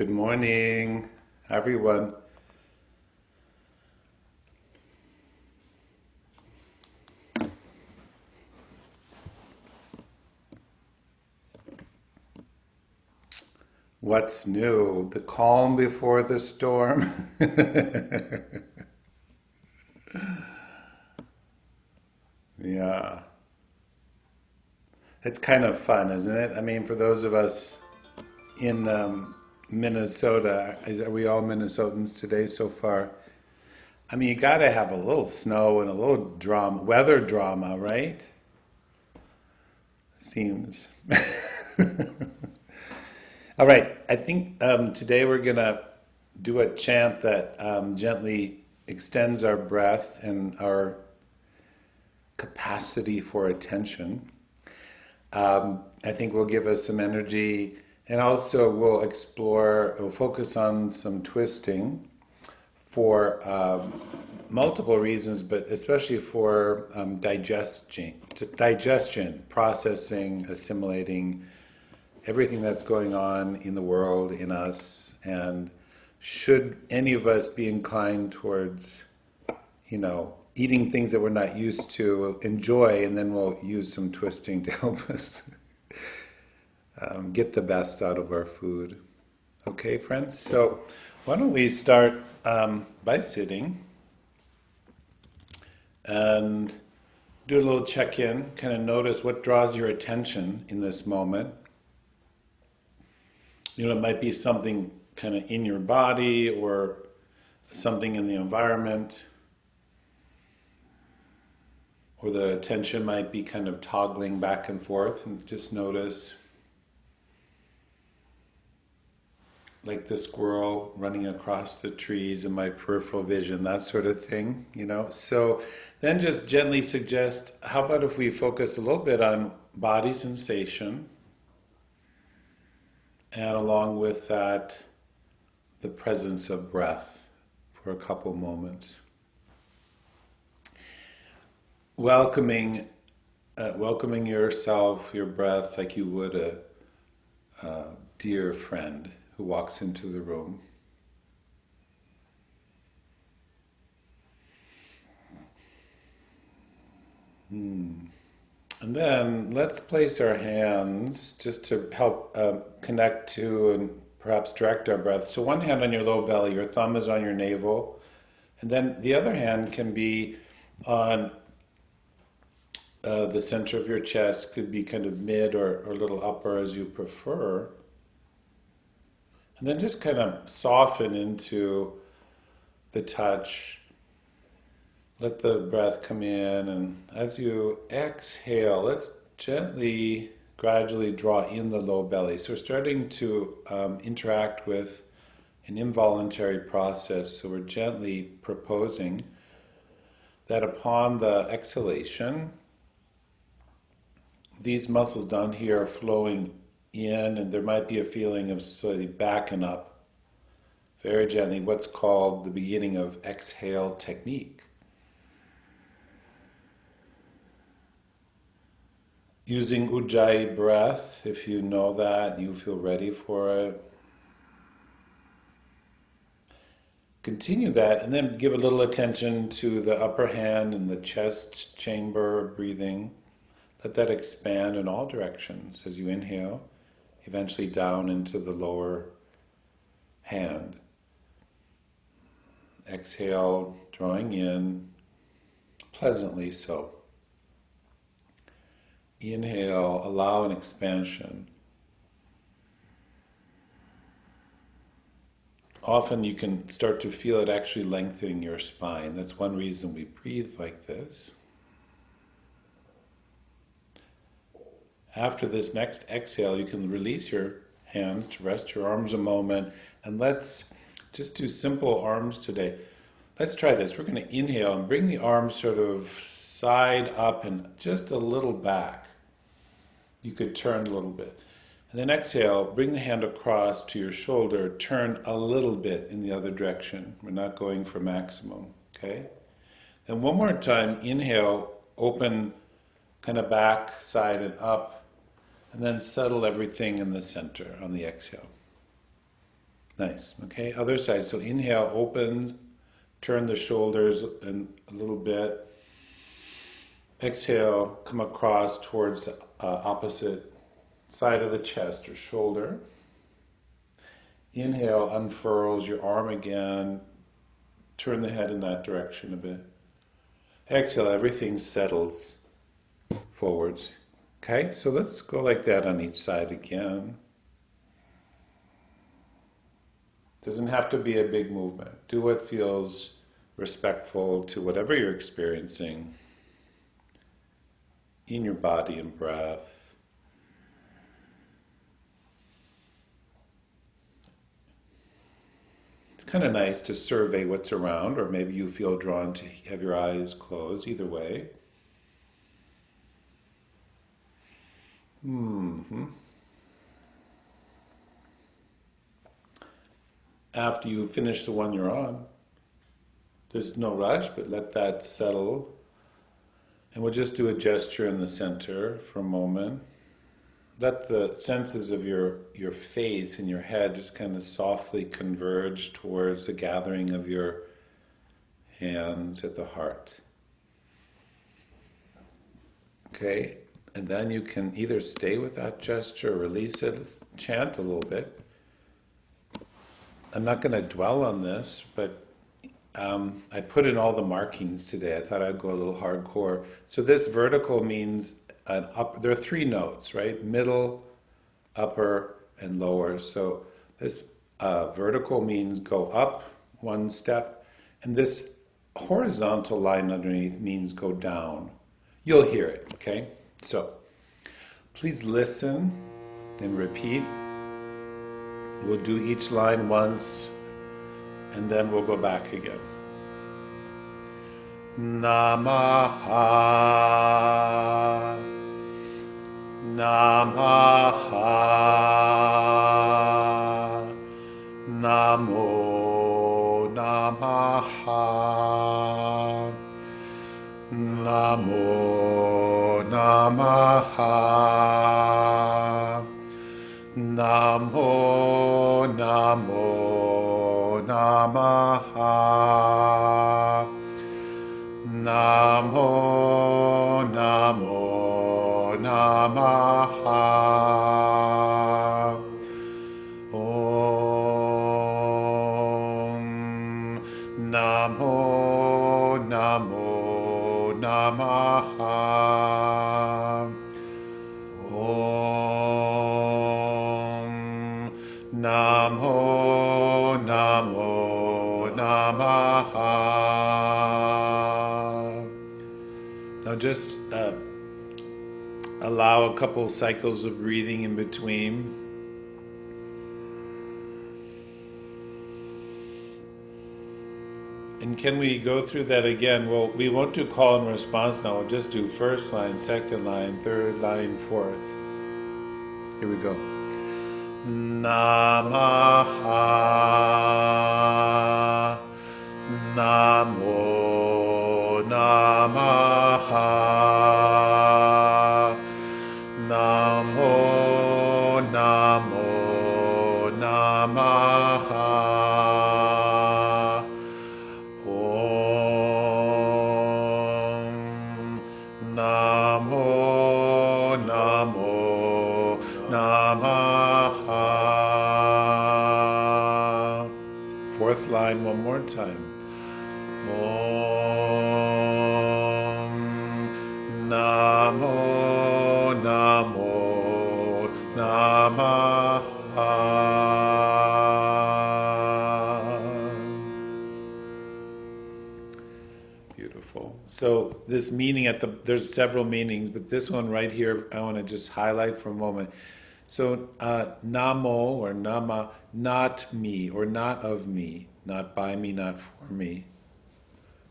Good morning, everyone. What's new? The calm before the storm? Yeah. It's kind of fun, isn't it? I mean, for those of us in Minnesota, are we all Minnesotans today so far? I mean, you gotta have a little snow and a little drama, weather drama, right? Seems. All right, I think today we're gonna do a chant that gently extends our breath and our capacity for attention. I think will give us some energy, and also we'll focus on some twisting for multiple reasons, but especially for digestion, processing, assimilating everything that's going on in the world, in us, and should any of us be inclined towards, eating things that we're not used to, enjoy, and then we'll use some twisting to help us get the best out of our food. Okay, friends? So why don't we start by sitting and do a little check-in, kind of notice what draws your attention in this moment. It might be something kind of in your body or something in the environment, or the attention might be kind of toggling back and forth, and just notice, like the squirrel running across the trees in my peripheral vision, that sort of thing, So then just gently suggest, how about if we focus a little bit on body sensation, and along with that, the presence of breath for a couple moments. Welcoming yourself, your breath, like you would a dear friend who walks into the room. And then let's place our hands just to help connect to and perhaps direct our breath. So one hand on your low belly, your thumb is on your navel, and then the other hand can be on the center of your chest, could be kind of mid or a little upper as you prefer. And then just kind of soften into the touch. Let the breath come in, and as you exhale, let's gently, gradually draw in the low belly. So we're starting to interact with an involuntary process. So we're gently proposing that upon the exhalation, these muscles down here are flowing in, and there might be a feeling of slightly backing up very gently, what's called the beginning of exhale technique. Using Ujjayi breath, if you know that, you feel ready for it. Continue that, and then give a little attention to the upper hand and the chest chamber breathing. Let that expand in all directions as you inhale, eventually down into the lower hand. Exhale, drawing in, pleasantly so. Inhale, allow an expansion. Often you can start to feel it actually lengthening your spine. That's one reason we breathe like this. After this next exhale, you can release your hands to rest your arms a moment, and let's just do simple arms today. Let's try this. We're going to inhale and bring the arms sort of side up and just a little back. You could turn a little bit. And then exhale, bring the hand across to your shoulder, turn a little bit in the other direction. We're not going for maximum, okay? Then one more time, inhale, open kind of back, side and up, and then settle everything in the center on the exhale. Nice. Okay, other side. So inhale, open, turn the shoulders and a little bit. Exhale, come across towards the opposite side of the chest or shoulder. Inhale, unfurls your arm again. Turn the head in that direction a bit. Exhale, everything settles forwards. Okay, so let's go like that on each side again. Doesn't have to be a big movement. Do what feels respectful to whatever you're experiencing in your body and breath. It's kind of nice to survey what's around, or maybe you feel drawn to have your eyes closed, either way. After you finish the one you're on, there's no rush, but let that settle. And we'll just do a gesture in the center for a moment. Let the senses of your face and your head just kind of softly converge towards the gathering of your hands at the heart. Okay, and then you can either stay with that gesture or release it, chant a little bit. I'm not going to dwell on this, but I put in all the markings today. I thought I'd go a little hardcore. So this vertical means there are 3 notes, right? Middle, upper, and lower. So this vertical means go up 1 step, and this horizontal line underneath means go down. You'll hear it, okay? So please listen and repeat. We'll do each line once, and then we'll go back again. Namaha, namaha, namo, namaha, namo, namaha, namo, namo, namaha, namo, namo, namaha. Om namo, namo, namaha. Om namo, namo, namaha. Now just allow a couple cycles of breathing in between. And can we go through that again? Well, we won't do call and response now. We'll just do first line, second line, third line, fourth. Here we go. Namaha, namo, namaha, namo, namo, namaha. Namo, namo, namaha. Fourth line, one more time. Om namo, namo, namaha. Beautiful. So this meaning there's several meanings, but this one right here, I want to just highlight for a moment. So namo or nama, not me or not of me, not by me, not for me.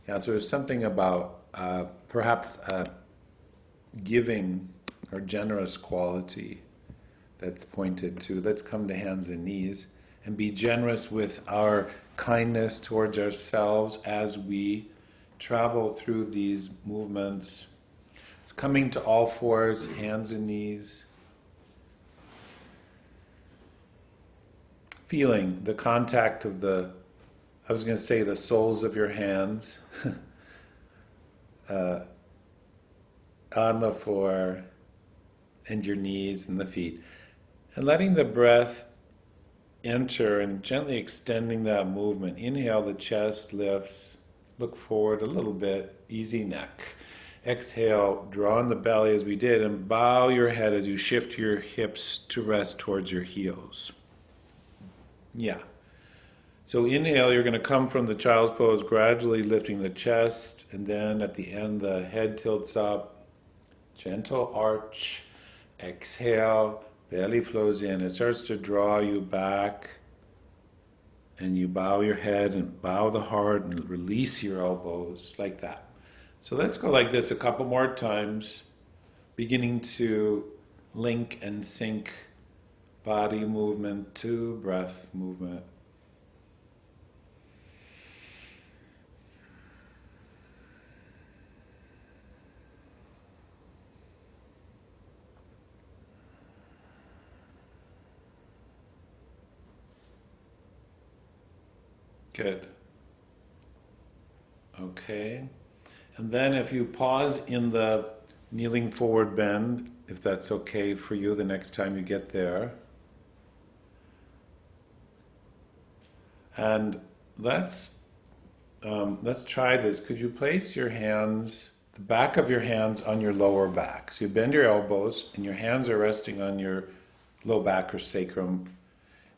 Yeah, so there's something about perhaps giving or generous quality that's pointed to. Let's come to hands and knees and be generous with our kindness towards ourselves as we travel through these movements. It's coming to all fours, hands and knees. feeling the contact of I was going to say the soles of your hands uh, on the floor and your knees and the feet. And letting the breath enter and gently extending that movement. Inhale, the chest lifts, look forward a little bit, easy neck. Exhale, draw in the belly as we did, and bow your head as you shift your hips to rest towards your heels. Yeah. So inhale, you're going to come from the child's pose, gradually lifting the chest, and then at the end the head tilts up, gentle arch. Exhale, belly flows in. It starts to draw you back, and you bow your head and bow the heart and release your elbows like that. So let's go like this a couple more times, beginning to link and sync body movement to breath movement. Good. Okay. And then if you pause in the kneeling forward bend, if that's okay for you the next time you get there. And let's try this. Could you place your hands, the back of your hands on your lower back? So you bend your elbows and your hands are resting on your low back or sacrum.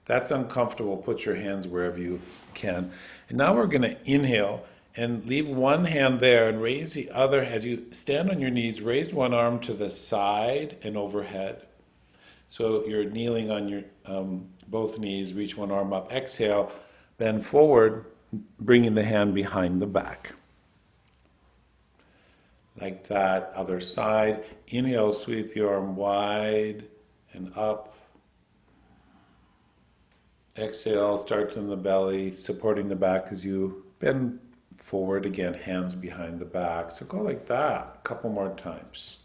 If that's uncomfortable, put your hands wherever you can. And now we're going to inhale and leave one hand there and raise the other. As you stand on your knees, raise one arm to the side and overhead. So you're kneeling on your both knees, reach one arm up. Exhale, bend forward, bringing the hand behind the back. Like that, other side. Inhale, sweep the arm wide and up. Exhale, starts in the belly, supporting the back as you bend forward again, hands behind the back. So go like that a couple more times.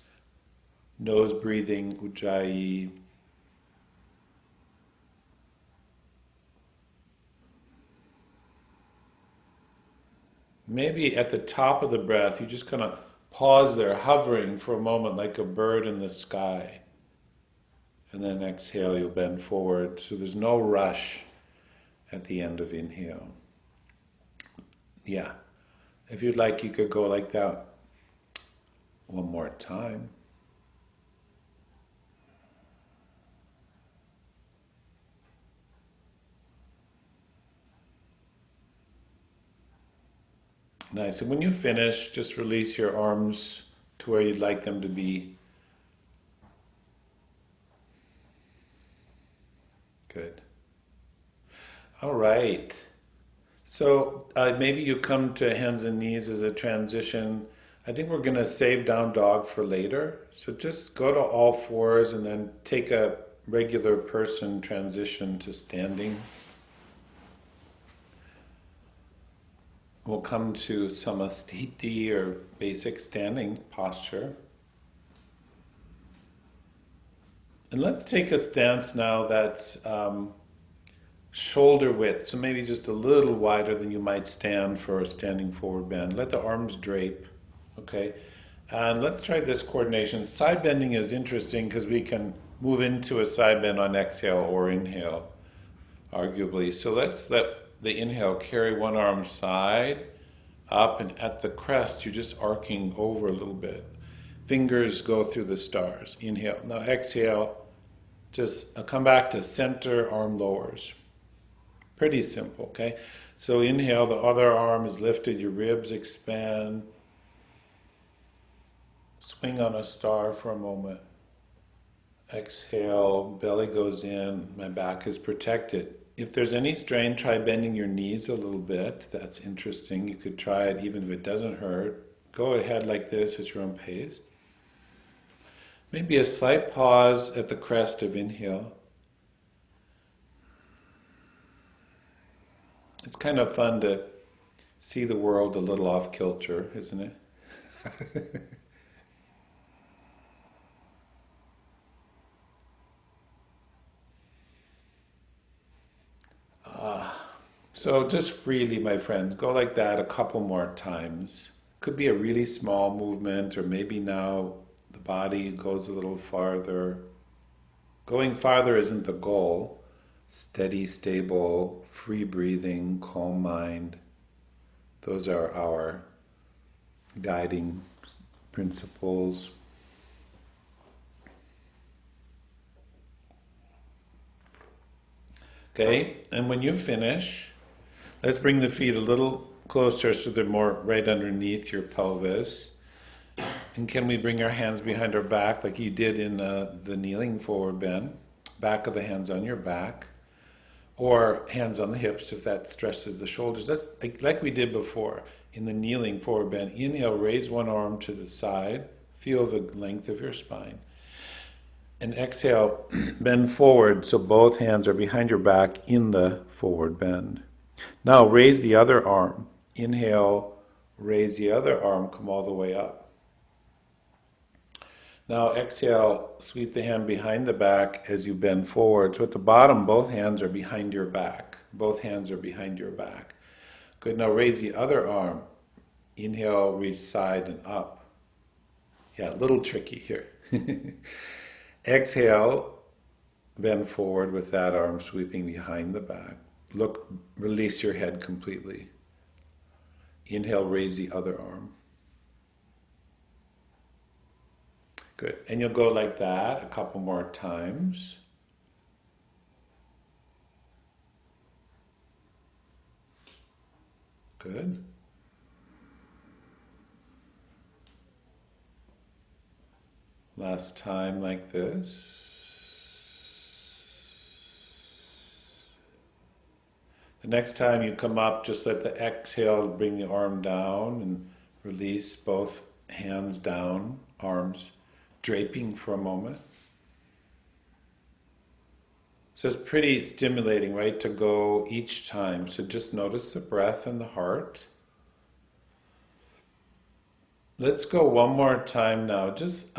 Nose breathing, Ujjayi. Maybe at the top of the breath, you just kind of pause there, hovering for a moment like a bird in the sky. And then exhale, you'll bend forward. So there's no rush at the end of inhale. Yeah. If you'd like, you could go like that one more time. Nice. And when you finish, just release your arms to where you'd like them to be. Good. All right. So maybe you come to hands and knees as a transition. I think we're going to save down dog for later. So just go to all fours and then take a regular person transition to standing. We'll come to samastiti or basic standing posture. And let's take a stance now that's shoulder width, so maybe just a little wider than you might stand for a standing forward bend. Let the arms drape, okay? And let's try this coordination. Side bending is interesting because we can move into a side bend on exhale or inhale, arguably. So let's let the inhale carry one arm side up, and at the crest you're just arcing over a little bit. Fingers go through the stars. Inhale. Now exhale, just come back to center, arm lowers. Pretty simple, okay? So inhale, the other arm is lifted, your ribs expand. Swing on a star for a moment. Exhale, belly goes in, my back is protected. If there's any strain, try bending your knees a little bit. That's interesting. You could try it even if it doesn't hurt. Go ahead like this at your own pace. Maybe a slight pause at the crest of inhale. It's kind of fun to see the world a little off kilter, isn't it? So just freely, my friends, go like that a couple more times. Could be a really small movement, or maybe now the body goes a little farther. Going farther isn't the goal. Steady, stable, free breathing, calm mind. Those are our guiding principles. Okay, and when you finish, let's bring the feet a little closer so they're more right underneath your pelvis. And can we bring our hands behind our back like you did in the kneeling forward bend? Back of the hands on your back. Or hands on the hips if that stresses the shoulders. That's like we did before in the kneeling forward bend. Inhale, raise one arm to the side. Feel the length of your spine. And exhale, bend forward so both hands are behind your back in the forward bend. Now raise the other arm. Inhale, raise the other arm, come all the way up. Now exhale, sweep the hand behind the back as you bend forward. So at the bottom, both hands are behind your back. Both hands are behind your back. Good, now raise the other arm. Inhale, reach side and up. Yeah, a little tricky here. Exhale, bend forward with that arm sweeping behind the back. Look, release your head completely. Inhale, raise the other arm. Good. And you'll go like that a couple more times. Good. Last time like this. The next time you come up, just let the exhale bring the arm down and release both hands down, arms draping for a moment. So it's pretty stimulating, right, to go each time. So just notice the breath and the heart. Let's go one more time now. Just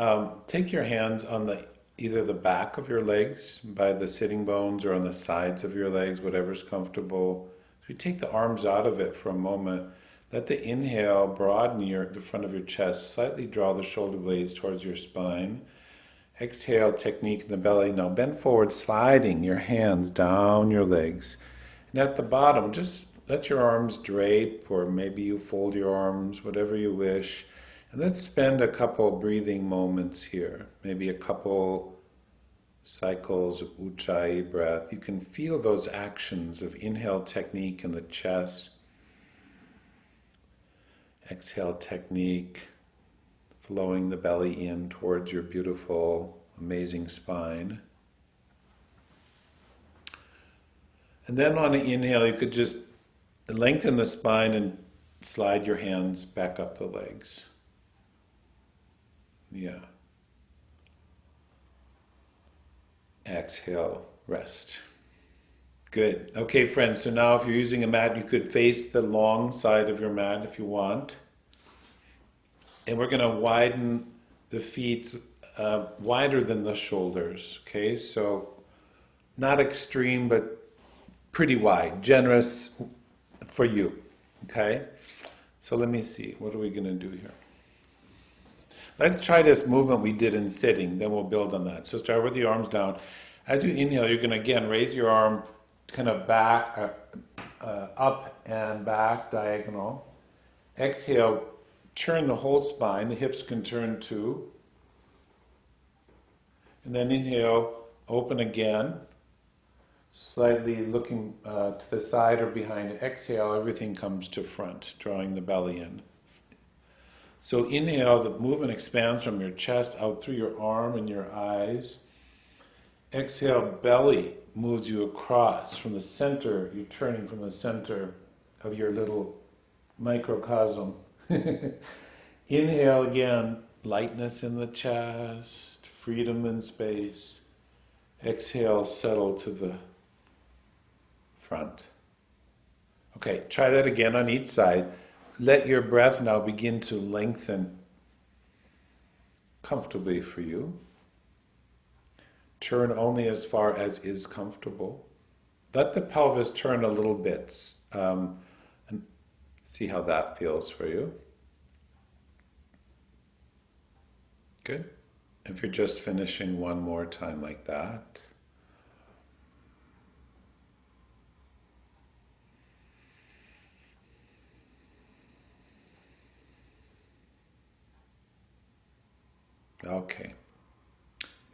take your hands on either the back of your legs by the sitting bones or on the sides of your legs, whatever's comfortable. So you take the arms out of it for a moment. Let the inhale broaden the front of your chest, slightly draw the shoulder blades towards your spine. Exhale, technique in the belly. Now bend forward, sliding your hands down your legs. And at the bottom, just let your arms drape, or maybe you fold your arms, whatever you wish. And let's spend a couple breathing moments here, maybe a couple cycles of Ujjayi breath. You can feel those actions of inhale technique in the chest, exhale technique, flowing the belly in towards your beautiful, amazing spine. And then on an inhale, you could just lengthen the spine and slide your hands back up the legs. Yeah. Exhale, rest. Good. Okay, friends, so now if you're using a mat, you could face the long side of your mat if you want. And we're going to widen the feet wider than the shoulders. Okay, so not extreme, but pretty wide, generous for you. Okay, so let me see. What are we going to do here? Let's try this movement we did in sitting, then we'll build on that. So start with the arms down. As you inhale, you're going to again raise your arm kind of back, up and back, diagonal. Exhale, turn the whole spine. The hips can turn too. And then inhale, open again, slightly looking to the side or behind. Exhale, everything comes to front, drawing the belly in. So inhale, the movement expands from your chest out through your arm and your eyes. Exhale, belly moves you across from the center. You're turning from the center of your little microcosm. Inhale again, lightness in the chest, freedom in space. Exhale, settle to the front. Okay, try that again on each side. Let your breath now begin to lengthen comfortably for you. Turn only as far as is comfortable. let the pelvis turn a little bit, and see how that feels for you. Good. If you're just finishing one more time like that. Okay.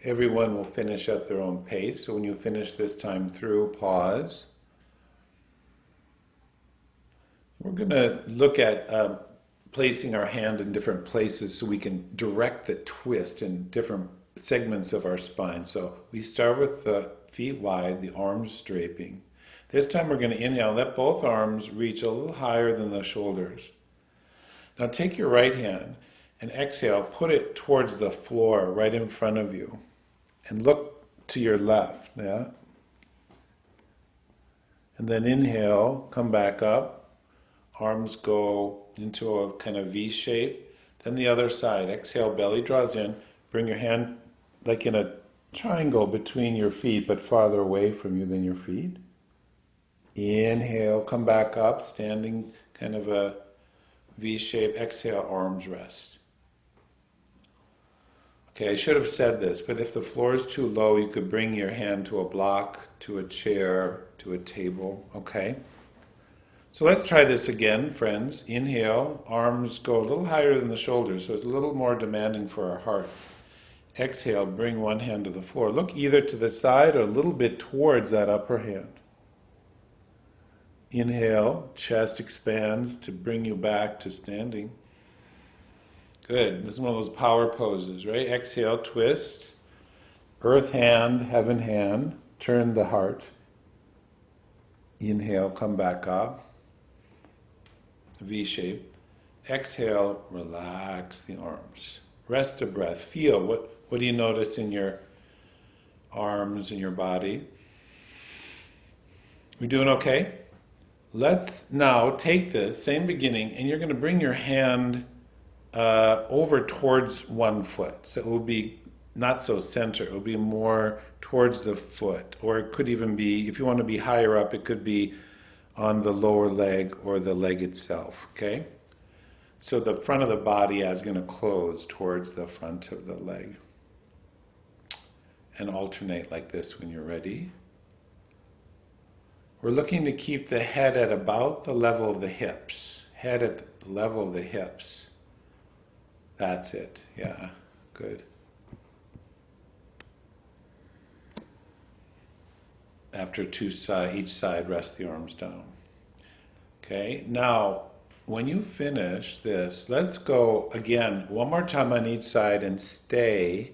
Everyone will finish at their own pace. So when you finish this time through, pause. We're going to look at placing our hand in different places so we can direct the twist in different segments of our spine. So we start with the feet wide, the arms draping. This time we're going to inhale, let both arms reach a little higher than the shoulders. Now take your right hand and exhale, put it towards the floor right in front of you. And look to your left, yeah? And then inhale, come back up. Arms go into a kind of V shape. Then the other side. Exhale, belly draws in. Bring your hand like in a triangle between your feet, but farther away from you than your feet. Inhale, come back up, standing kind of a V shape. Exhale, arms rest. Okay, I should have said this, but if the floor is too low, you could bring your hand to a block, to a chair, to a table, okay? So let's try this again, friends. Inhale, arms go a little higher than the shoulders, so it's a little more demanding for our heart. Exhale, bring one hand to the floor. Look either to the side or a little bit towards that upper hand. Inhale, chest expands to bring you back to standing. Good. This is one of those power poses, right? Exhale, twist. Earth hand, heaven hand. Turn the heart. Inhale, come back up. V shape. Exhale, relax the arms. Rest a breath. Feel. What do you notice in your arms and your body? We doing okay? Let's now take this same beginning, and you're going to bring your hand over towards one foot. So it will be not so center, it will be more towards the foot. Or it could even be, if you want to be higher up, it could be on the lower leg or the leg itself, okay? So the front of the body is going to close towards the front of the leg. And alternate like this when you're ready. We're looking to keep the head at about the level of the hips. Head at the level of the hips. That's it. Yeah, good. After each side, rest the arms down. Okay, now when you finish this, let's go again one more time on each side and stay.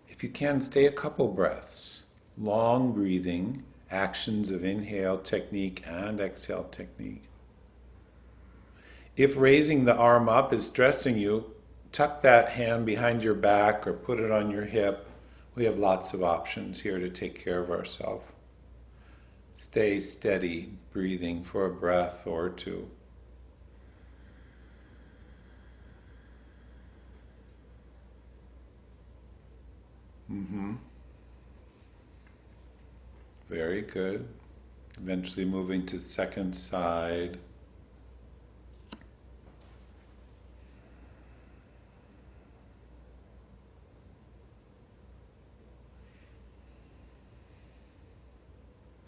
If you can, stay a couple breaths. Long breathing, actions of inhale technique and exhale technique. If raising the arm up is stressing you, tuck that hand behind your back or put it on your hip. We have lots of options here to take care of ourselves. Stay steady, breathing for a breath or two. Very good. Eventually moving to the second side.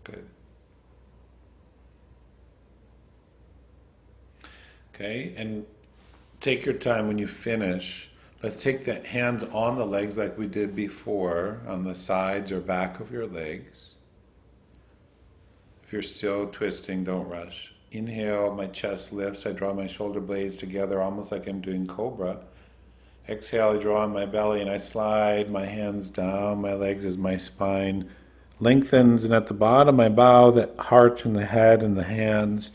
Good. Okay, and take your time when you finish. Let's take the hands on the legs like we did before, on the sides or back of your legs. If you're still twisting, don't rush. Inhale, my chest lifts. I draw my shoulder blades together almost like I'm doing cobra. Exhale, I draw on my belly and I slide my hands down my legs as my spine lengthens. And at the bottom, I bow the heart and the head and the hands.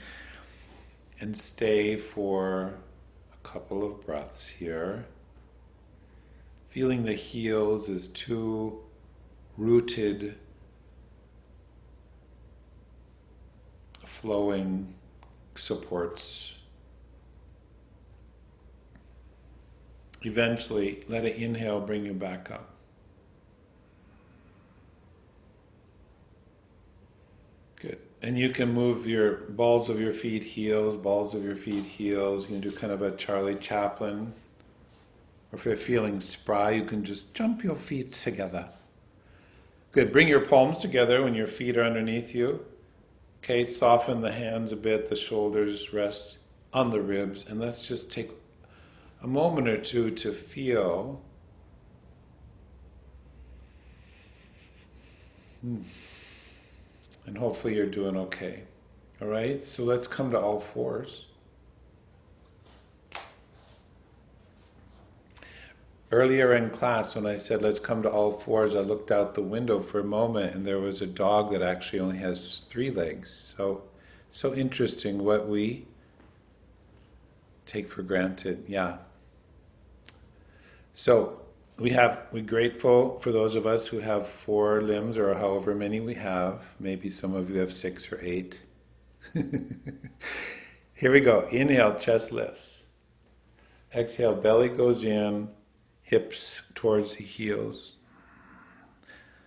And stay for a couple of breaths here. Feeling the heels as two rooted, flowing supports. Eventually, let an inhale bring you back up. And you can move your balls of your feet, heels, balls of your feet, heels. You can do kind of a Charlie Chaplin. Or if you're feeling spry, you can just jump your feet together. Good. Bring your palms together when your feet are underneath you. Okay, soften the hands a bit, the shoulders rest on the ribs, and let's just take a moment or two to feel. And hopefully you're doing okay. All right, so let's come to all fours. Earlier in class, when I said let's come to all fours, I looked out the window for a moment and there was a dog that actually only has 3 legs. So interesting what we take for granted. Yeah. So we're grateful for those of us who have 4 limbs or however many we have. Maybe some of you have 6 or 8. Here we go. Inhale, chest lifts. Exhale, belly goes in. Hips towards the heels.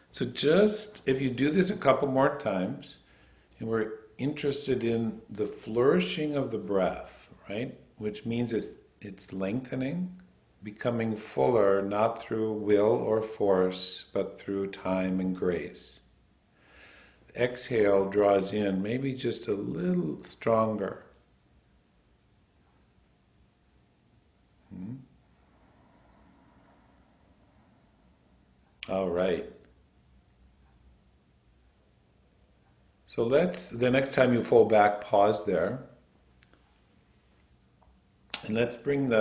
So just, if you do this a couple more times, and we're interested in the flourishing of the breath, right? Which means it's lengthening, becoming fuller, not through will or force, but through time and grace. Exhale draws in, maybe just a little stronger. All right. So the next time you fall back, pause there. And let's bring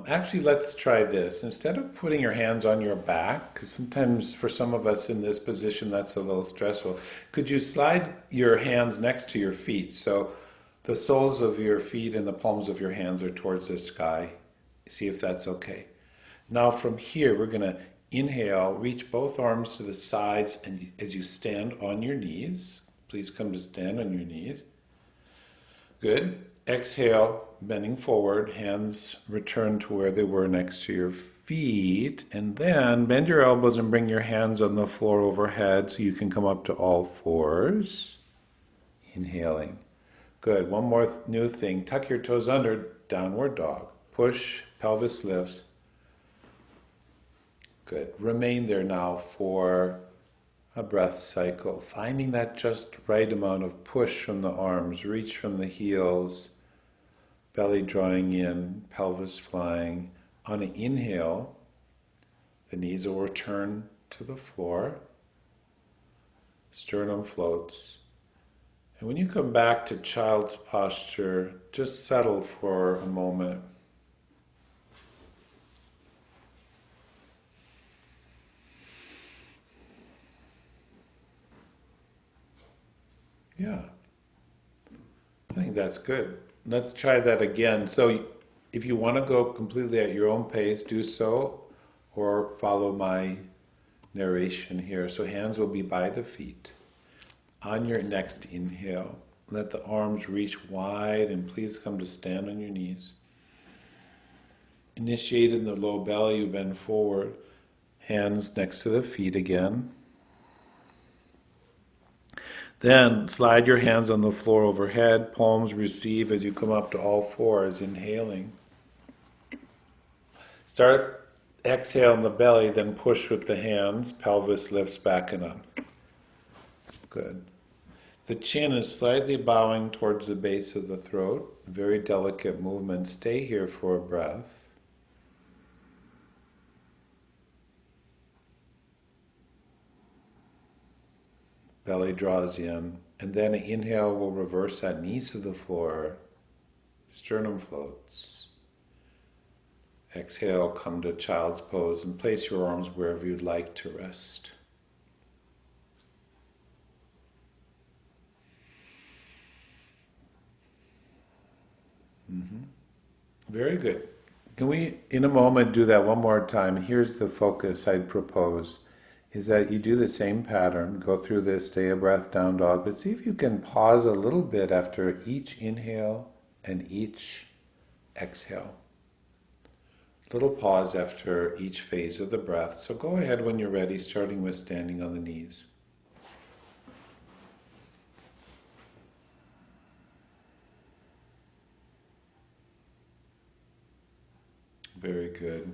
actually let's try this. Instead of putting your hands on your back, because sometimes for some of us in this position that's a little stressful, could you slide your hands next to your feet? So the soles of your feet and the palms of your hands are towards the sky. See if that's okay. Now from here, we're going to inhale, reach both arms to the sides, and as you stand on your knees, please come to stand on your knees. Good. Exhale, bending forward, hands return to where they were next to your feet, and then bend your elbows and bring your hands on the floor overhead so you can come up to all fours. Inhaling. Good. One more new thing. Tuck your toes under, downward dog. Push, pelvis lifts. Good. Remain there now for a breath cycle, finding that just right amount of push from the arms, reach from the heels, belly drawing in, pelvis flying. On an inhale, the knees will return to the floor, sternum floats. And when you come back to child's posture, just settle for a moment. Yeah, I think that's good. Let's try that again. So if you want to go completely at your own pace, do so, or follow my narration here. So hands will be by the feet. On your next inhale, let the arms reach wide and please come to stand on your knees. Initiate in the low belly, you bend forward. Hands next to the feet again. Then slide your hands on the floor overhead, palms receive as you come up to all fours, inhaling. Start, exhale in the belly, then push with the hands, pelvis lifts back and up. Good. The chin is slightly bowing towards the base of the throat, very delicate movement. Stay here for a breath. Belly draws in, and then an inhale will reverse that, knees to the floor, sternum floats. Exhale, come to child's pose and place your arms wherever you'd like to rest. Very good. Can we, in a moment, do that one more time? Here's the focus I'd propose, is that you do the same pattern, go through this, stay a breath, down dog, but see if you can pause a little bit after each inhale and each exhale. Little pause after each phase of the breath. So go ahead when you're ready, starting with standing on the knees. Very good.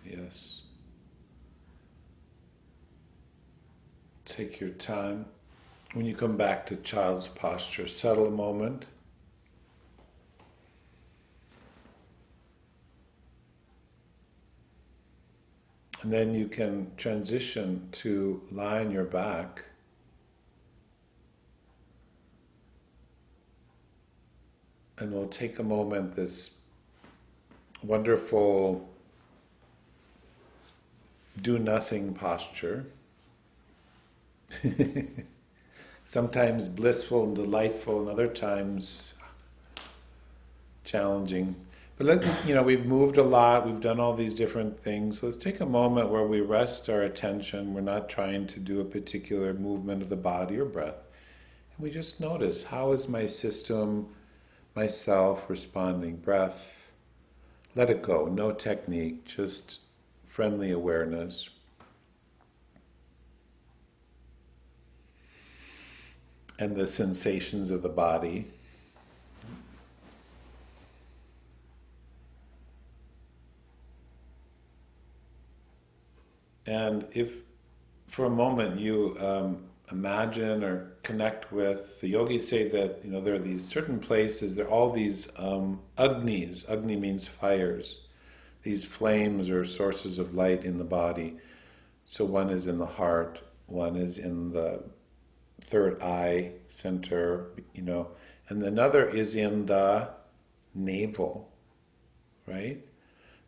Yes. Take your time. When you come back to child's posture, settle a moment. And then you can transition to lie on your back. And we'll take a moment, this wonderful do-nothing posture. Sometimes blissful and delightful, and other times challenging. But we've moved a lot, we've done all these different things. So let's take a moment where we rest our attention. We're not trying to do a particular movement of the body or breath. And we just notice, how is my system, myself responding? Breath, let it go, no technique, just friendly awareness. And the sensations of the body. And if for a moment you imagine or connect with, the yogis say that there are these certain places, there are all these agnis. Agni means fires. These flames or sources of light in the body. So one is in the heart, one is in the third eye center, and another is in the navel, right?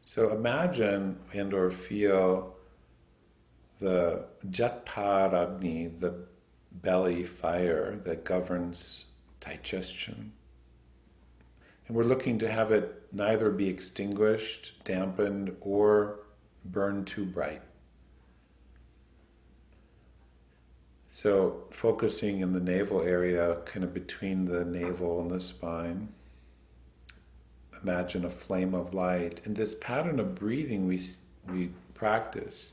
So imagine and or feel the Jatpar Agni, the belly fire that governs digestion. And we're looking to have it neither be extinguished, dampened, or burned too bright. So focusing in the navel area, kind of between the navel and the spine, imagine a flame of light. And this pattern of breathing we practice.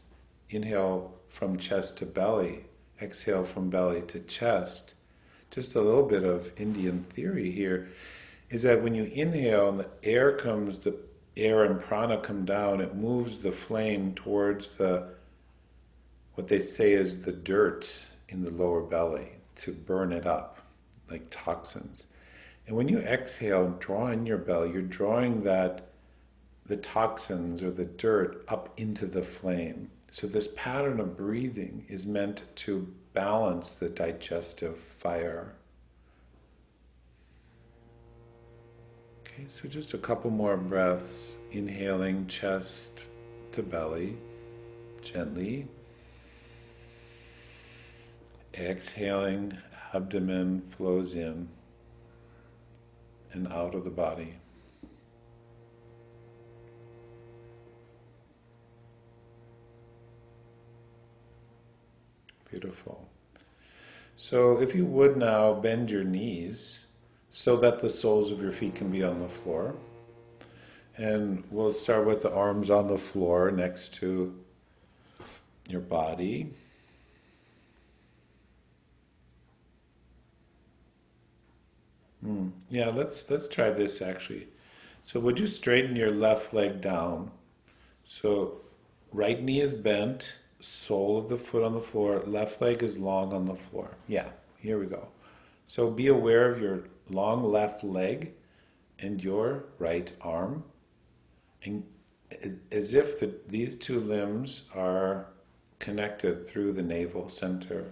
Inhale from chest to belly, exhale from belly to chest. Just a little bit of Indian theory here is that when you inhale and the air and prana come down, it moves the flame towards what they say is the dirt in the lower belly, to burn it up like toxins. And when you exhale and draw in your belly, you're drawing the toxins or the dirt up into the flame. So this pattern of breathing is meant to balance the digestive fire. Okay, so just a couple more breaths, inhaling chest to belly, gently. Exhaling, abdomen flows in and out of the body. Beautiful. So if you would now bend your knees so that the soles of your feet can be on the floor. And we'll start with the arms on the floor next to your body. Yeah, let's try this actually. So would you straighten your left leg down? So right knee is bent, sole of the foot on the floor, left leg is long on the floor. Yeah, here we go. So be aware of your long left leg and your right arm, and as if these two limbs are connected through the navel center.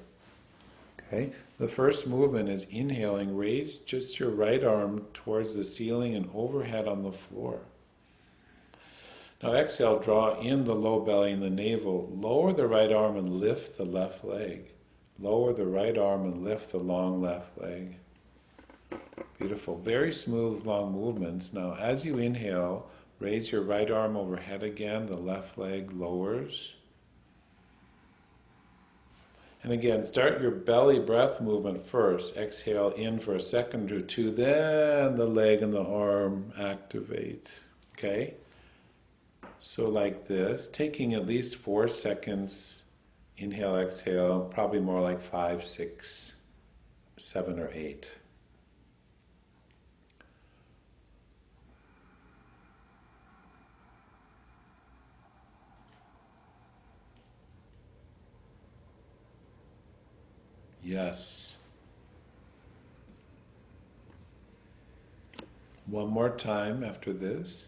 Okay, the first movement is inhaling, raise just your right arm towards the ceiling and overhead on the floor. Now exhale, draw in the low belly and the navel. Lower the right arm and lift the left leg. Lower the right arm and lift the long left leg. Beautiful. Very smooth, long movements. Now as you inhale, raise your right arm overhead again. The left leg lowers. And again, start your belly breath movement first. Exhale in for a second or two. Then the leg and the arm activate. Okay? So like this, taking at least 4 seconds, inhale, exhale, probably more like 5, 6, 7, or 8. Yes. One more time after this.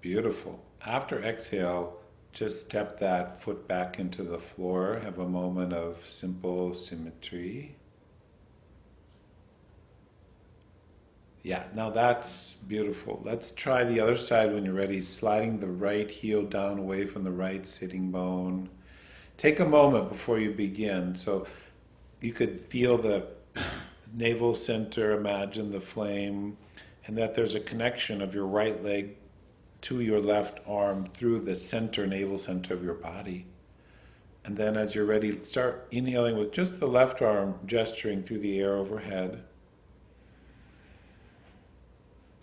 Beautiful. After exhale, just step that foot back into the floor. Have a moment of simple symmetry. Yeah, now that's beautiful. Let's try the other side when you're ready. Sliding the right heel down away from the right sitting bone. Take a moment before you begin. So you could feel the navel center, imagine the flame, and that there's a connection of your right leg to your left arm through the center, navel center of your body. And then as you're ready, start inhaling with just the left arm gesturing through the air overhead.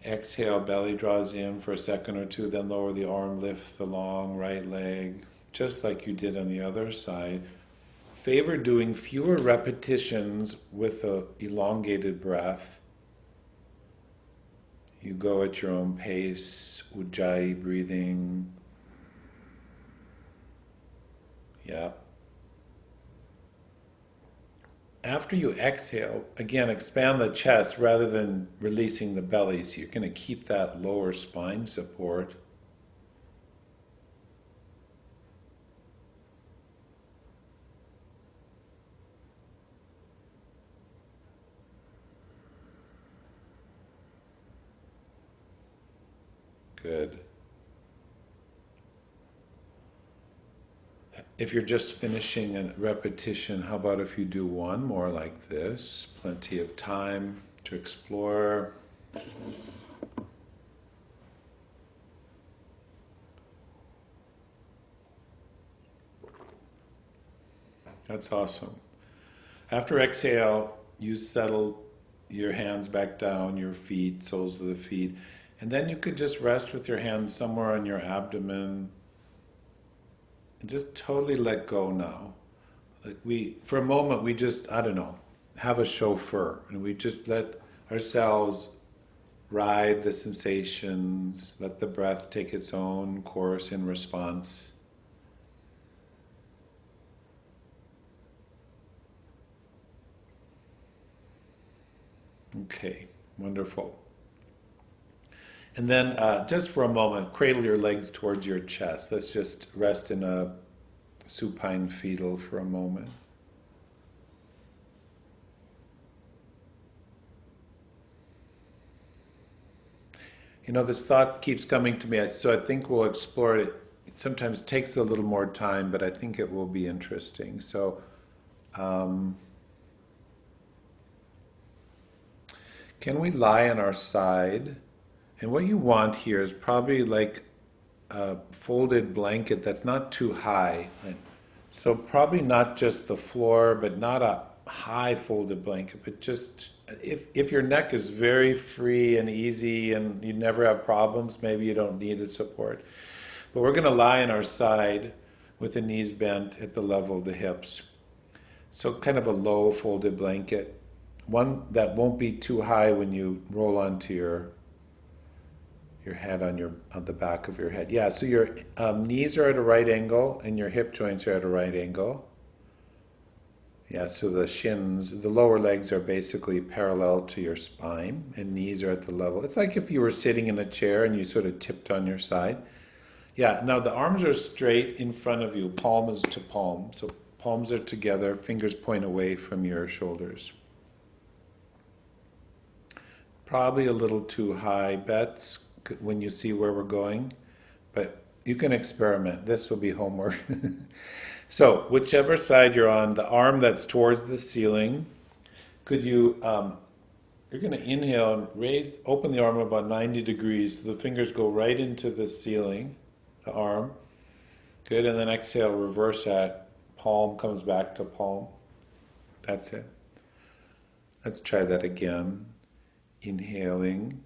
Exhale, belly draws in for a second or two, then lower the arm, lift the long right leg, just like you did on the other side. Favor doing fewer repetitions with an elongated breath. You go at your own pace, Ujjayi breathing. Yeah. After you exhale, again, expand the chest rather than releasing the belly. So you're going to keep that lower spine support. Good. If you're just finishing a repetition, how about if you do one more like this? Plenty of time to explore. That's awesome. After exhale, you settle your hands back down, your feet, soles of the feet, and then you could just rest with your hands somewhere on your abdomen and just totally let go now. Like for a moment, we just, I don't know, have a chauffeur and we just let ourselves ride the sensations, let the breath take its own course in response. Okay, wonderful. And then just for a moment, cradle your legs towards your chest. Let's just rest in a supine fetal for a moment. You know, this thought keeps coming to me, so I think we'll explore it. It sometimes takes a little more time, but I think it will be interesting. So, can we lie on our side? And what you want here is probably like a folded blanket that's not too high. So probably not just the floor, but not a high folded blanket, but just if your neck is very free and easy and you never have problems, maybe you don't need a support. But we're going to lie on our side with the knees bent at the level of the hips. So kind of a low folded blanket. One that won't be too high when you roll onto your head on the back of your head. Yeah, so your knees are at a right angle and your hip joints are at a right angle. Yeah, so the shins, the lower legs are basically parallel to your spine and knees are at the level. It's like if you were sitting in a chair and you sort of tipped on your side. Yeah, now the arms are straight in front of you, palm is to palm. So palms are together, fingers point away from your shoulders. Probably a little too high bets when you see where we're going, but you can experiment. This will be homework. So, whichever side you're on, the arm that's towards the ceiling, could you, you're going to inhale and open the arm about 90 degrees so the fingers go right into the ceiling, the arm. Good, and then exhale, reverse that. Palm comes back to palm. That's it. Let's try that again. Inhaling,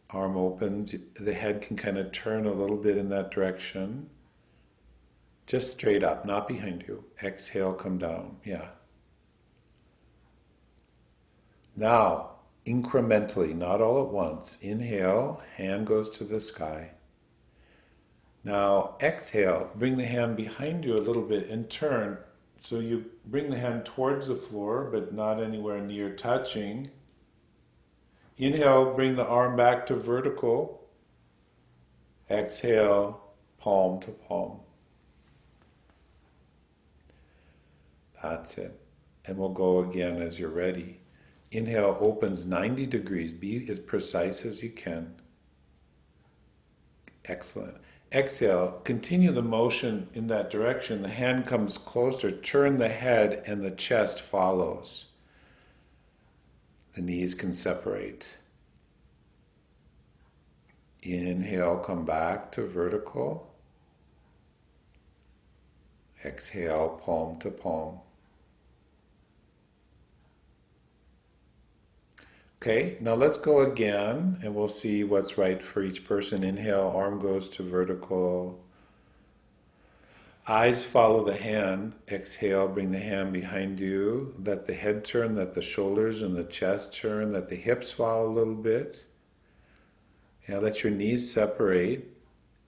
arm opens, the head can kind of turn a little bit in that direction. Just straight up, not behind you. Exhale, come down. Yeah. Now, incrementally, not all at once. Inhale, hand goes to the sky. Now, exhale, bring the hand behind you a little bit and turn. So you bring the hand towards the floor, but not anywhere near touching. Inhale, bring the arm back to vertical. Exhale, palm to palm. That's it. And we'll go again as you're ready. Inhale opens 90 degrees. Be as precise as you can. Excellent. Exhale, continue the motion in that direction. The hand comes closer. Turn the head and the chest follows. The knees can separate. Inhale, come back to vertical. Exhale, palm to palm. Okay, now let's go again and we'll see what's right for each person. Inhale, arm goes to vertical. Eyes follow the hand. Exhale, bring the hand behind you. Let the head turn, let the shoulders and the chest turn, let the hips fall a little bit. Yeah, let your knees separate,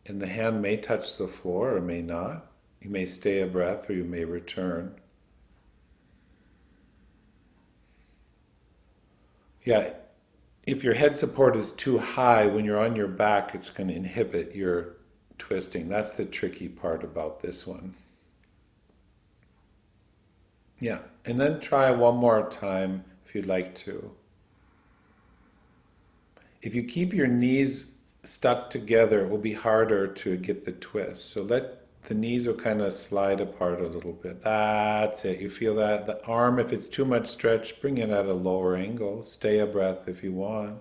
and the hand may touch the floor or may not. You may stay a breath or you may return. Yeah, if your head support is too high, when you're on your back, it's going to inhibit your twisting. That's the tricky part about this one. Yeah, and then try one more time if you'd like to. If you keep your knees stuck together, it will be harder to get the twist. So let the knees will kind of slide apart a little bit. That's it. You feel that? The arm, if it's too much stretch, bring it at a lower angle. Stay a breath if you want.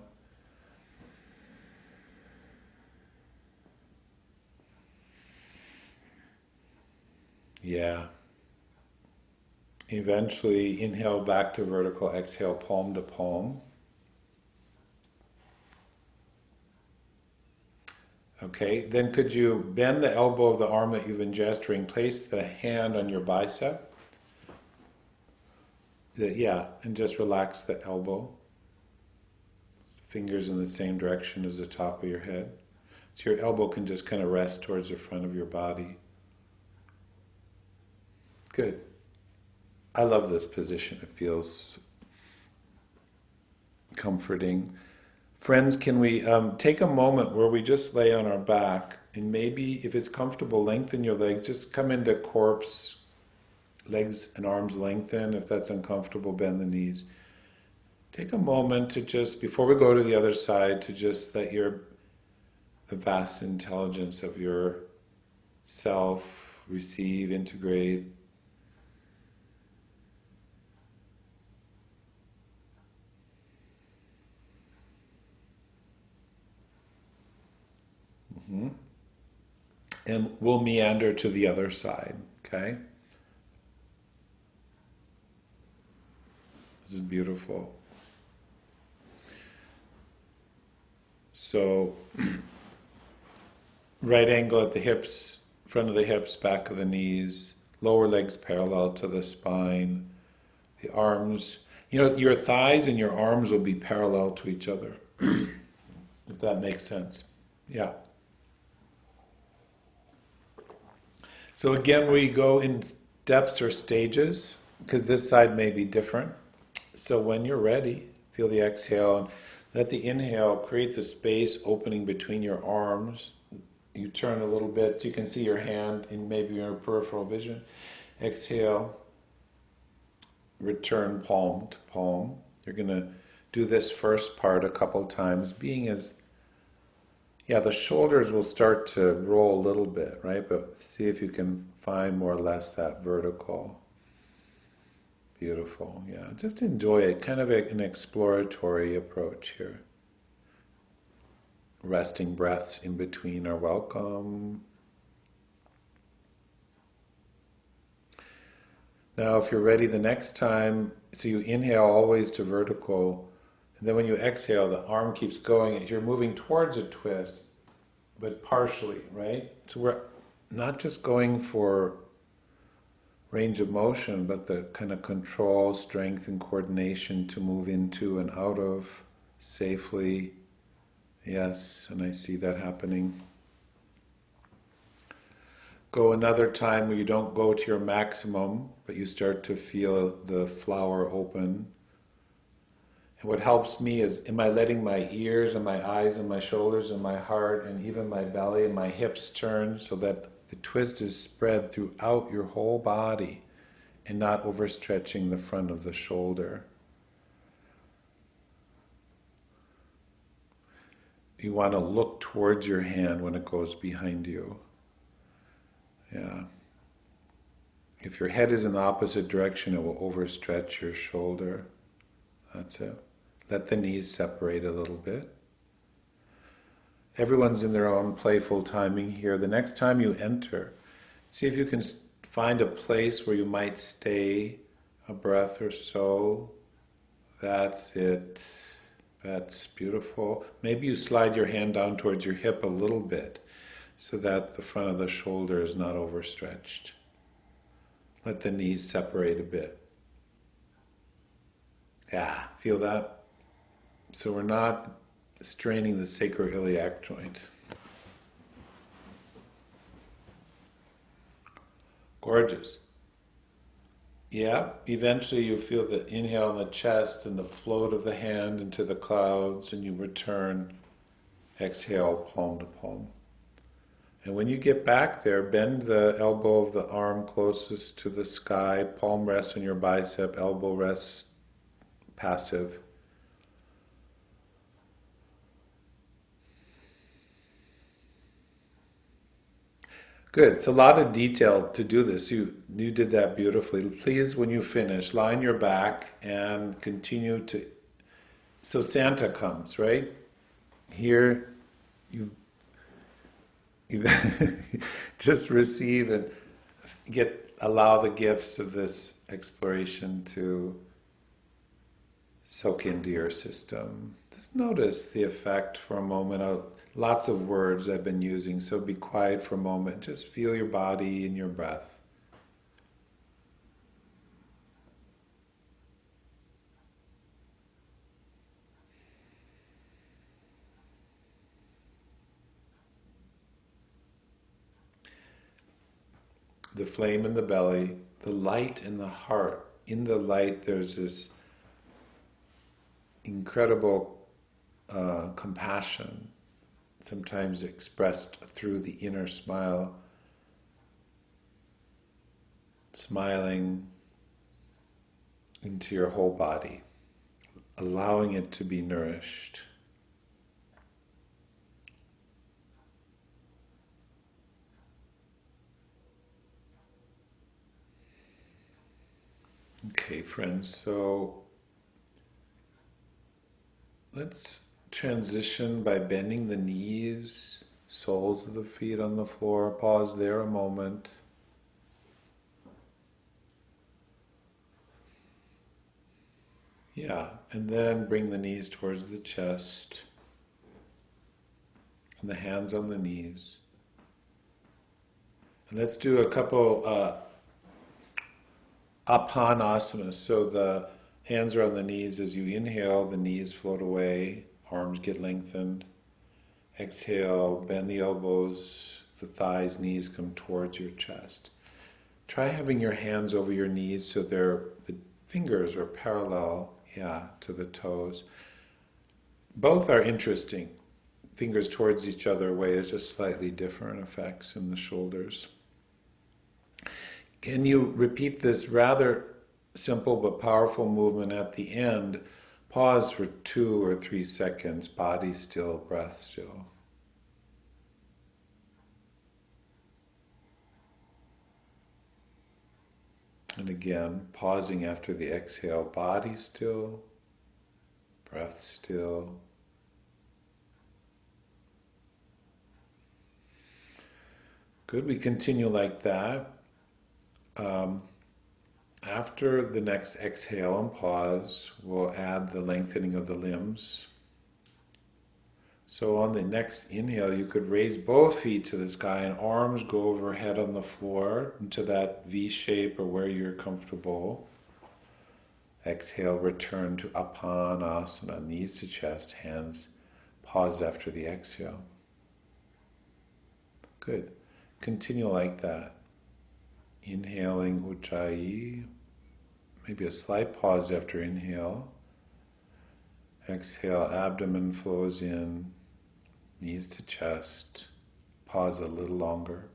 Yeah. Eventually, inhale back to vertical, exhale palm to palm. Okay, then could you bend the elbow of the arm that you've been gesturing, place the hand on your bicep? Yeah, and just relax the elbow. Fingers in the same direction as the top of your head. So your elbow can just kind of rest towards the front of your body. Good. I love this position. It feels comforting. Friends, can we take a moment where we just lay on our back and maybe, if it's comfortable, lengthen your legs. Just come into corpse, legs and arms lengthen. If that's uncomfortable, bend the knees. Take a moment to just, before we go to the other side, to just let the vast intelligence of your self receive, integrate. And we'll meander to the other side, okay? This is beautiful. So, right angle at the hips, front of the hips, back of the knees, lower legs parallel to the spine, the arms. You know, your thighs and your arms will be parallel to each other, if that makes sense. Yeah. So again, we go in steps or stages, because this side may be different. So when you're ready, feel the exhale, and let the inhale create the space opening between your arms. You turn a little bit, you can see your hand in maybe your peripheral vision. Exhale, return palm to palm. You're going to do this first part a couple times, being as, yeah, the shoulders will start to roll a little bit, right? But see if you can find more or less that vertical. Beautiful, yeah. Just enjoy it, kind of an exploratory approach here. Resting breaths in between are welcome. Now, if you're ready the next time, so you inhale always to vertical, and then when you exhale, the arm keeps going. You're moving towards a twist, but partially, right? So we're not just going for range of motion, but the kind of control, strength, and coordination to move into and out of safely. Yes, and I see that happening. Go another time where you don't go to your maximum, but you start to feel the flower open. And what helps me is, am I letting my ears and my eyes and my shoulders and my heart and even my belly and my hips turn so that the twist is spread throughout your whole body and not overstretching the front of the shoulder. You want to look towards your hand when it goes behind you. Yeah. If your head is in the opposite direction, it will overstretch your shoulder. That's it. Let the knees separate a little bit. Everyone's in their own playful timing here. The next time you enter, see if you can find a place where you might stay a breath or so. That's it. That's beautiful. Maybe you slide your hand down towards your hip a little bit so that the front of the shoulder is not overstretched. Let the knees separate a bit. Yeah, feel that? So we're not straining the sacroiliac joint. Gorgeous. Yeah, eventually you feel the inhale in the chest and the float of the hand into the clouds, and you return, exhale, palm to palm. And when you get back there, bend the elbow of the arm closest to the sky, palm rests on your bicep, elbow rests passive. Good. It's a lot of detail to do this. You did that beautifully. Please, when you finish, lie on your back and continue to... So Santa comes, right? Here, you just receive and allow the gifts of this exploration to soak into your system. Just notice the effect for a moment. Lots of words I've been using, so be quiet for a moment. Just feel your body and your breath. The flame in the belly, the light in the heart. In the light there's this incredible compassion, sometimes expressed through the inner smile, smiling into your whole body, allowing it to be nourished. Okay, friends, so let's transition by bending the knees, soles of the feet on the floor. Pause there a moment. Yeah, and then bring the knees towards the chest and the hands on the knees. And let's do a couple Apanasana. So the hands are on the knees. As you inhale, the knees float away, arms get lengthened. Exhale, bend the elbows, the thighs, knees come towards your chest. Try having your hands over your knees so the fingers are parallel, to the toes. Both are interesting. Fingers towards each other way is just slightly different effects in the shoulders. Can you repeat this rather simple but powerful movement at the end? Pause for 2 or 3 seconds, body still, breath still. And again, pausing after the exhale, body still, breath still. Good, we continue like that. After the next exhale and pause, we'll add the lengthening of the limbs. So on the next inhale, you could raise both feet to the sky and arms go overhead on the floor into that V shape or where you're comfortable. Exhale, return to Apanasana, knees to chest, hands pause after the exhale. Good. Continue like that. Inhaling Ujjayi, maybe a slight pause after inhale. Exhale, abdomen flows in, knees to chest, pause a little longer.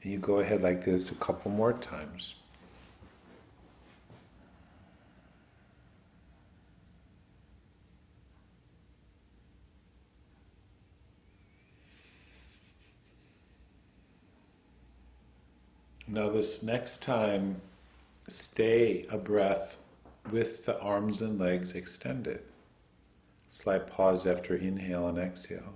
And you go ahead like this a couple more times. Now this next time, stay a breath with the arms and legs extended. Slight pause after inhale and exhale.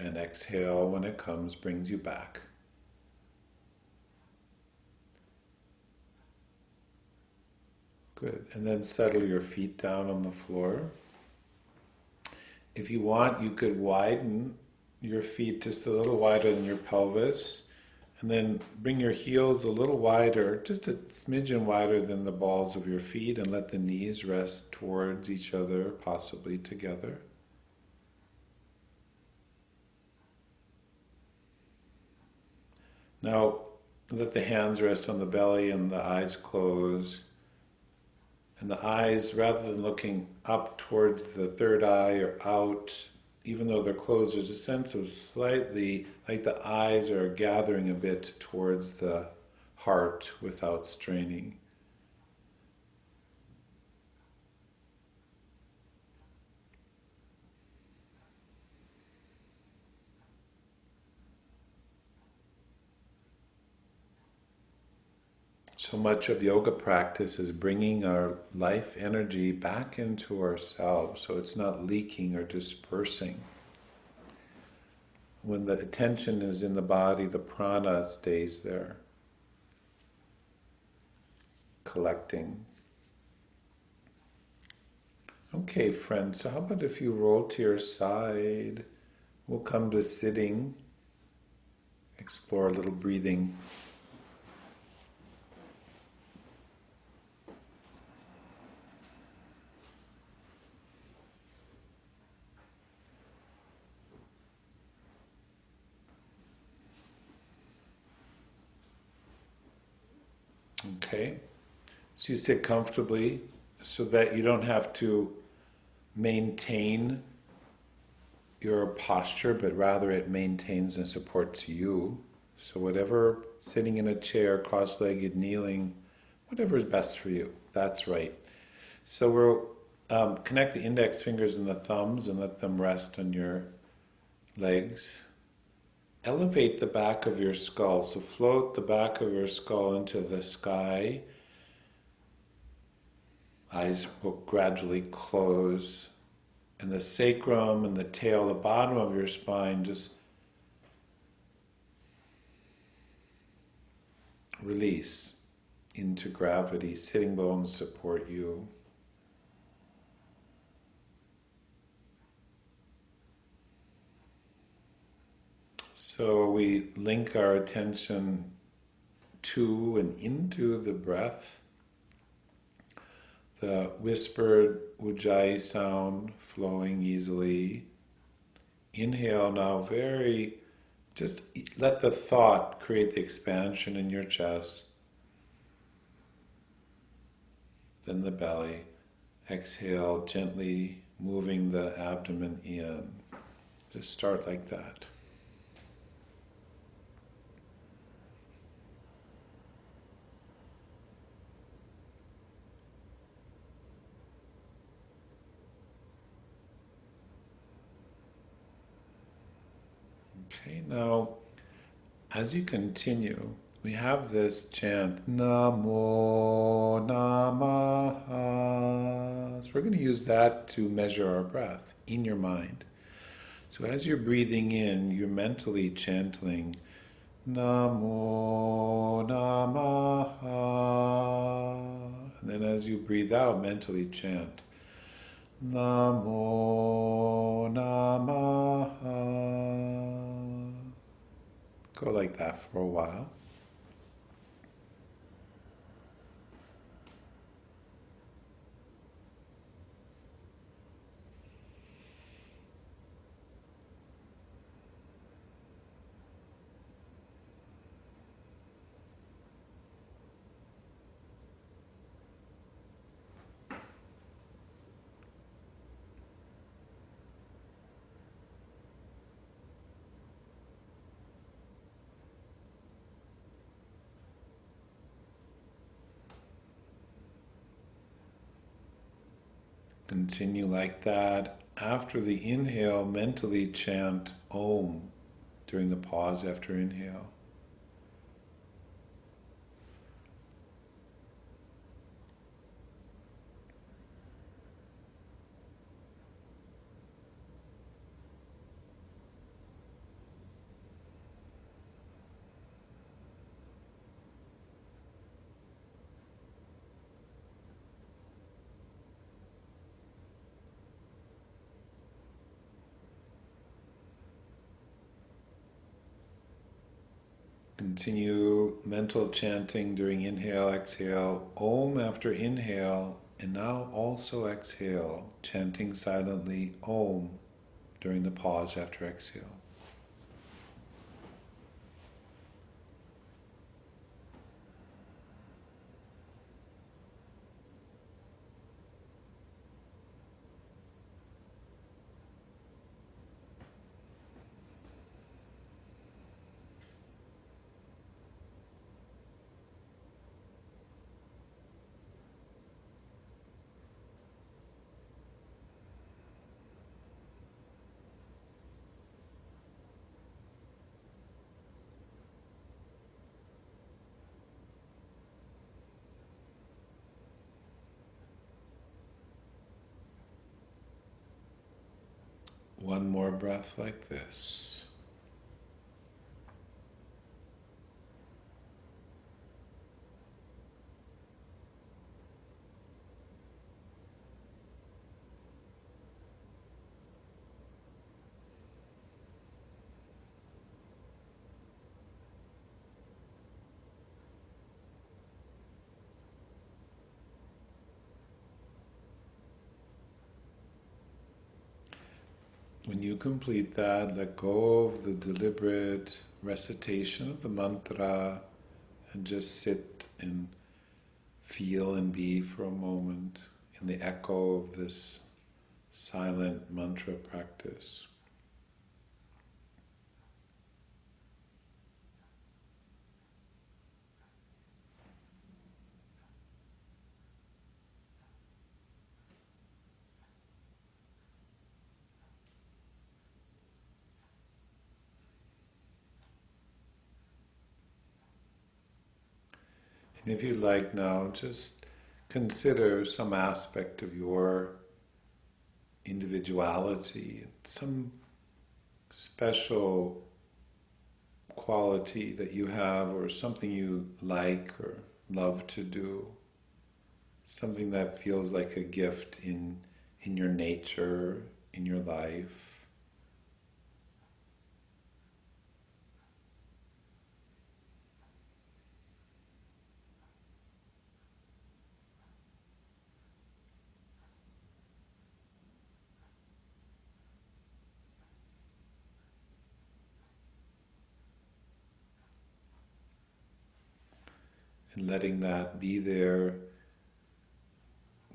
And exhale when it comes, brings you back. Good. And then settle your feet down on the floor. If you want, you could widen your feet just a little wider than your pelvis. And then bring your heels a little wider, just a smidgen wider than the balls of your feet, and let the knees rest towards each other, possibly together. Now, let the hands rest on the belly and the eyes close. And the eyes, rather than looking up towards the third eye or out, even though they're closed, there's a sense of slightly, like the eyes are gathering a bit towards the heart without straining. So much of yoga practice is bringing our life energy back into ourselves, so it's not leaking or dispersing. When the attention is in the body, the prana stays there, collecting. Okay, friends, so how about if you roll to your side? We'll come to sitting, explore a little breathing. Okay, so you sit comfortably so that you don't have to maintain your posture, but rather it maintains and supports you. So whatever, sitting in a chair, cross-legged, kneeling, whatever is best for you, that's right. So we'll connect the index fingers and the thumbs and let them rest on your legs. Elevate the back of your skull, so float the back of your skull into the sky. Eyes will gradually close, and the sacrum and the tail, the bottom of your spine, just release into gravity. Sitting bones support you. So we link our attention to and into the breath, the whispered Ujjayi sound flowing easily. Inhale now, just let the thought create the expansion in your chest. then the belly. Exhale, gently moving the abdomen in. Just start like that. Okay, now as you continue, we have this chant, namo, namah. So we're going to use that to measure our breath in your mind. So as you're breathing in, you're mentally chanting, namo, namah. And then as you breathe out, mentally chant, namo, namah. Go like that for a while. Continue like that. After the inhale, mentally chant Om during the pause after inhale. Continue mental chanting during inhale, exhale, Om after inhale, and now also exhale, chanting silently Om during the pause after exhale. One more breath like this. When you complete that, let go of the deliberate recitation of the mantra and just sit and feel and be for a moment in the echo of this silent mantra practice. And if you like now, just consider some aspect of your individuality, some special quality that you have or something you like or love to do, something that feels like a gift in your nature, in your life. And letting that be there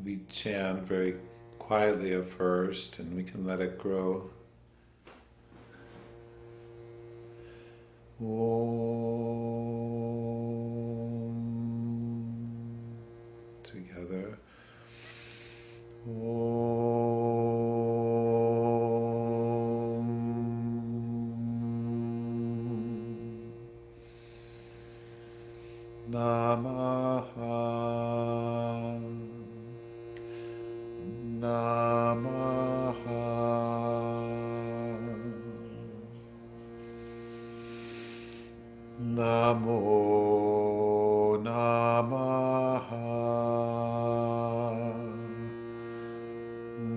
we chant very quietly at first, and we can let it grow. Om. Together. Om. Namah. Namah. Namo Namaha.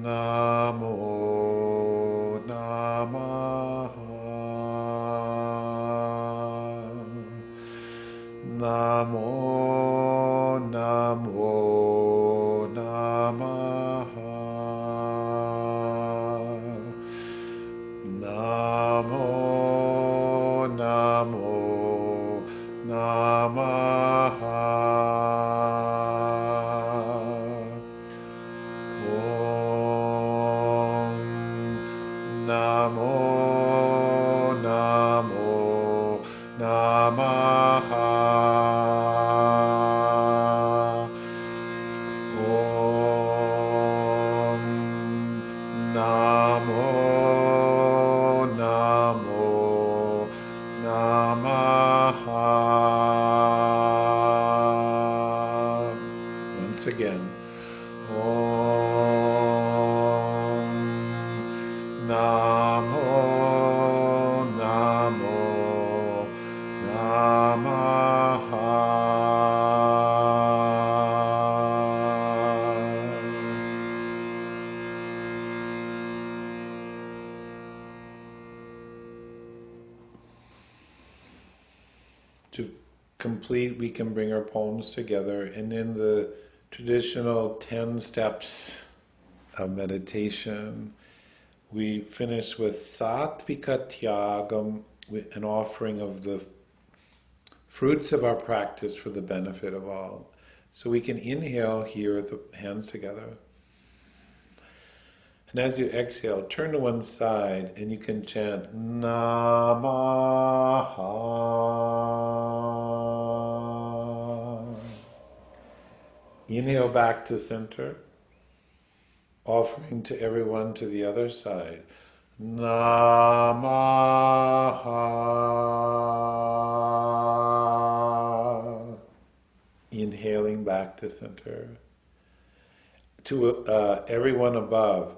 Namo Namaha. Namo Namo Namaha. Namo Namo Namaha. Om Namo Namo Namaha. Om Namo Namo Namaha. Once again. Om Namo Namo Namaha. To complete, we can bring our palms together, and in the traditional 10 steps of meditation, we finish with Sattvika Tyagam, an offering of the fruits of our practice for the benefit of all. So we can inhale here, the hands together. And as you exhale, turn to one side and you can chant Namah. Inhale back to center, offering to everyone to the other side. Namah. Inhaling back to center. To everyone above.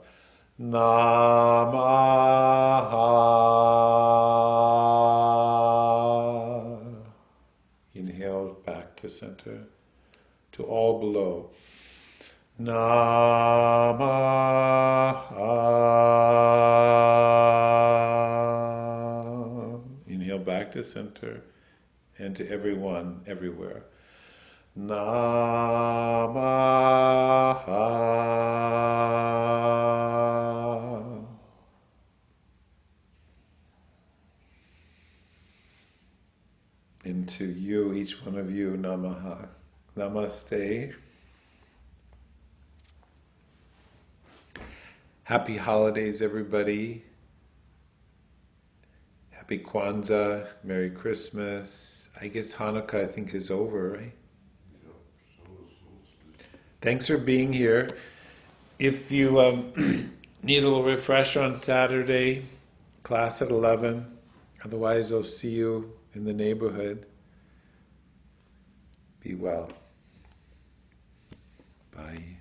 Namah. Inhale back to center. To all below. Namah. Inhale back to center, and to everyone, everywhere. Namah. And to you, each one of you, Namaha. Namaste. Happy holidays, everybody. Happy Kwanzaa, Merry Christmas. I guess Hanukkah, I think, is over, right? Thanks for being here. If you need a little refresher on Saturday, class at 11. Otherwise, I'll see you in the neighborhood. Be well. Bye.